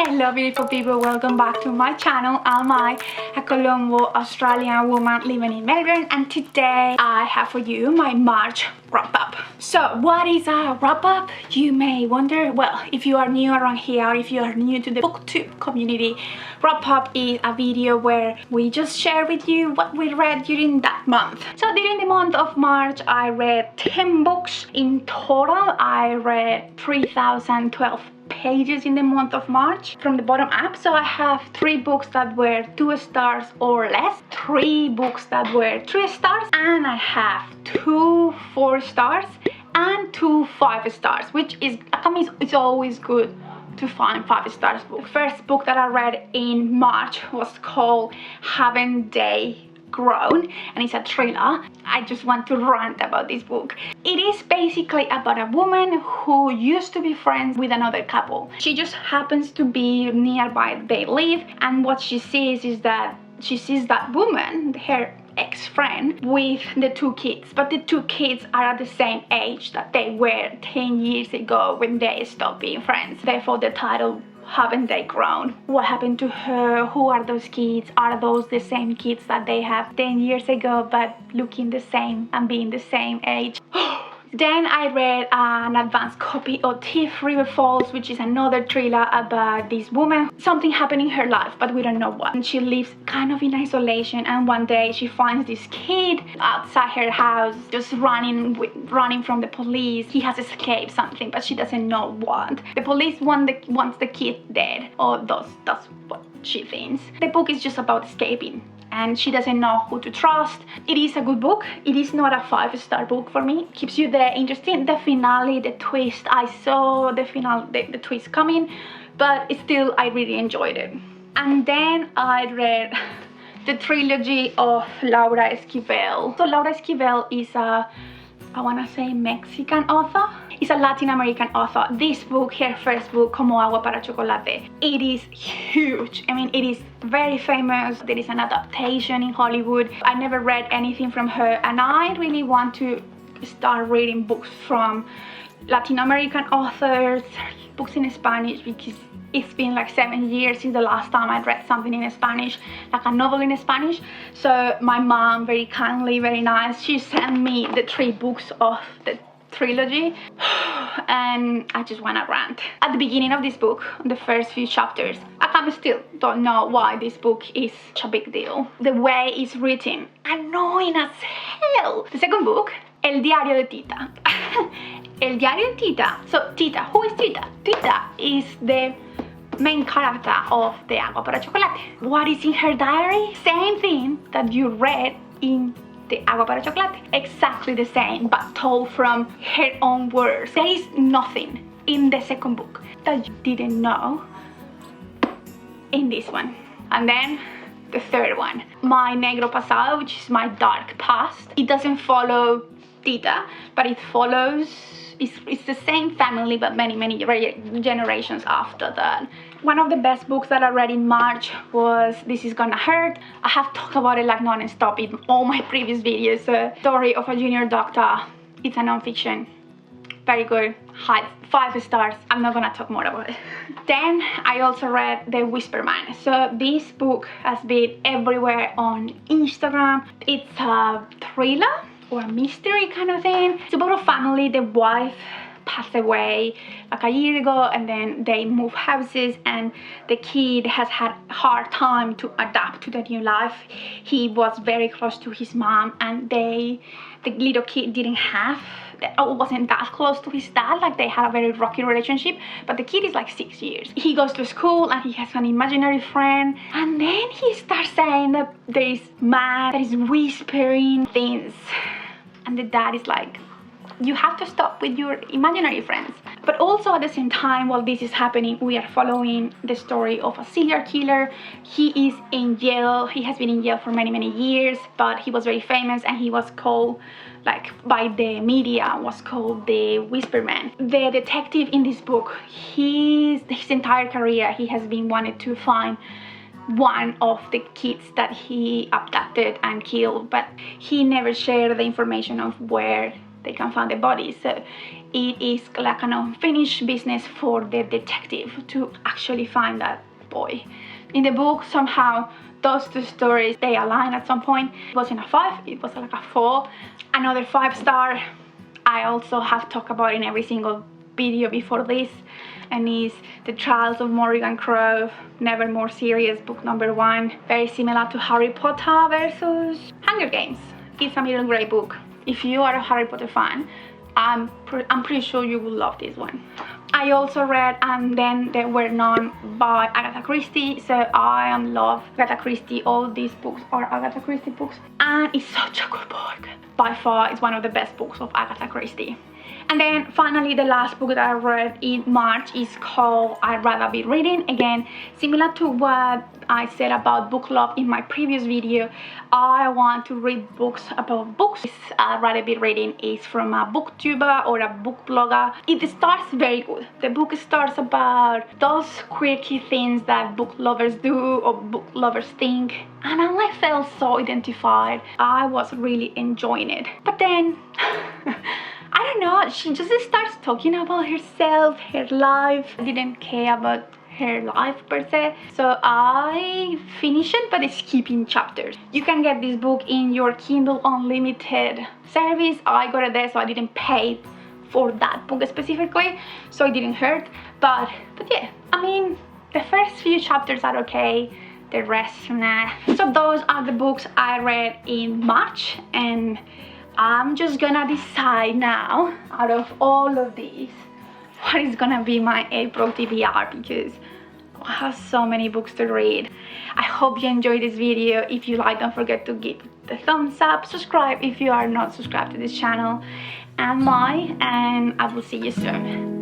Hello beautiful people, welcome back to my channel. I'm a Colombo Australian woman living in Melbourne, and today I have for you my March wrap-up. So what is a wrap-up, you may wonder? Well, if you are new around here, or if you are new to the booktube community, wrap-up is a video where we just share with you what we read during that month. So during the month of March I read 10 books in total. I read 3,012 pages in the month of March from the bottom up. So I have 3 books that were 2 stars or less, 3 books that were 3 stars, and I have 2 4 stars and 2 5 stars, which is, I mean, it's always good to find 5 stars book. The first book that I read in March was called Haven't They Grown, and it's a thriller. I just want to rant about this book. It is basically about a woman who used to be friends with another couple. She just happens to be nearby they live, and what she sees is that she sees that woman, her ex-friend, with the 2 kids, but the 2 kids are at the same age that they were 10 years ago when they stopped being friends. Therefore the title, Haven't They Grown? What happened to her? Who are those kids? Are those the same kids that they have 10 years ago but looking the same and being the same age? Then I read an advanced copy of Thief River Falls, which is another thriller about this woman. Something happened in her life, but we don't know what. And she lives kind of in isolation, and one day she finds this kid outside her house, just running from the police. He has escaped something, but she doesn't know what. The police wants the kid dead, or that's what she thinks. The book is just about escaping, and she doesn't know who to trust. It is a good book. It is not a 5-star book for me. It keeps you there interested. The finale, the twist, I saw the twist coming, but still I really enjoyed it. And then I read the trilogy of Laura Esquivel. So Laura Esquivel is a, I want to say, Mexican author. It's a Latin American author. This book, her first book, Como Agua para Chocolate, it is huge. I mean, it is very famous. There is an adaptation in Hollywood. I never read anything from her, and I really want to start reading books from Latin American authors, books in Spanish, because it's been like 7 years since the last time I read something in Spanish, like a novel in Spanish. So my mom, very kindly, very nice, she sent me the 3 books of the trilogy, and I just want to rant. At the beginning of this book, the first few chapters, I kind of still don't know why this book is such a big deal. The way it's written, annoying as hell. The second book, El Diario de Tita. El Diario de Tita. So Tita, who is Tita? Tita is the main character of the Agua para Chocolate. What is in her diary? Same thing that you read in the Agua para Chocolate. Exactly the same, but told from her own words. There is nothing in the second book that you didn't know in this one. And then the third one, My Negro Pasado, which is my dark past. It doesn't follow Tita, but it follows, it's the same family, but many generations after that. One of the best books that I read in March was This Is Gonna Hurt. I have talked about it like non-stop in all my previous videos. Story of a junior doctor. It's a non-fiction. Very good. High 5 stars. I'm not gonna talk more about it. Then I also read The Whisper Man. So this book has been everywhere on Instagram. It's a thriller or a mystery kind of thing. It's about a family. The wife passed away like a year ago, and then they moved houses, and the kid has had a hard time to adapt to the new life. He was very close to his mom, and the little kid wasn't that close to his dad. Like, they had a very rocky relationship, but the kid is like 6 years. He goes to school and he has an imaginary friend, and then he starts saying that there is man that is whispering things, and the dad is like, you have to stop with your imaginary friends. But also at the same time, while this is happening, we are following the story of a serial killer. He is in jail. He has been in jail for many years, but he was very famous, and he was called, like, by the media, was called the Whisper Man. The detective in this book, his entire career, he has been wanted to find one of the kids that he abducted and killed, but he never shared the information of where they can find the bodies. So it is like an unfinished business for the detective to actually find that boy. In the book, somehow those two stories, they align at some point. It wasn't a 5, it was like a 4. Another 5-star I also have talked about in every single video before this, and is the Trials of Morrigan Crow, Nevermore series, book number 1. Very similar to Harry Potter versus Hunger Games. It's a middle grade book. If you are a Harry Potter fan, I'm pretty sure you will love this one. I also read And Then They Were None by Agatha Christie. So I am in love with Agatha Christie. All these books are Agatha Christie books, and it's such a good book. By far, it's one of the best books of Agatha Christie. And then finally, the last book that I read in March is called I'd Rather Be Reading. Again, similar to what I said about book club in my previous video, I want to read books about books. I'd Rather Be Reading is from a booktuber or a book blogger. It starts very good. The book starts about those quirky things that book lovers do or book lovers think, and I felt so identified. I was really enjoying it. But then I don't know, she just starts talking about herself, her life. I didn't care about her life per se, so I finished it, but it's skipping chapters. You can get this book in your Kindle Unlimited service. I got it there, so I didn't pay for that book specifically, so it didn't hurt. But yeah, I mean, the first few chapters are okay, the rest nah. So those are the books I read in March, and I'm just gonna decide now, out of all of these, what is gonna be my April TBR, because I have so many books to read. I hope you enjoyed this video. If you like, don't forget to give the thumbs up, subscribe if you are not subscribed to this channel, and I will see you soon.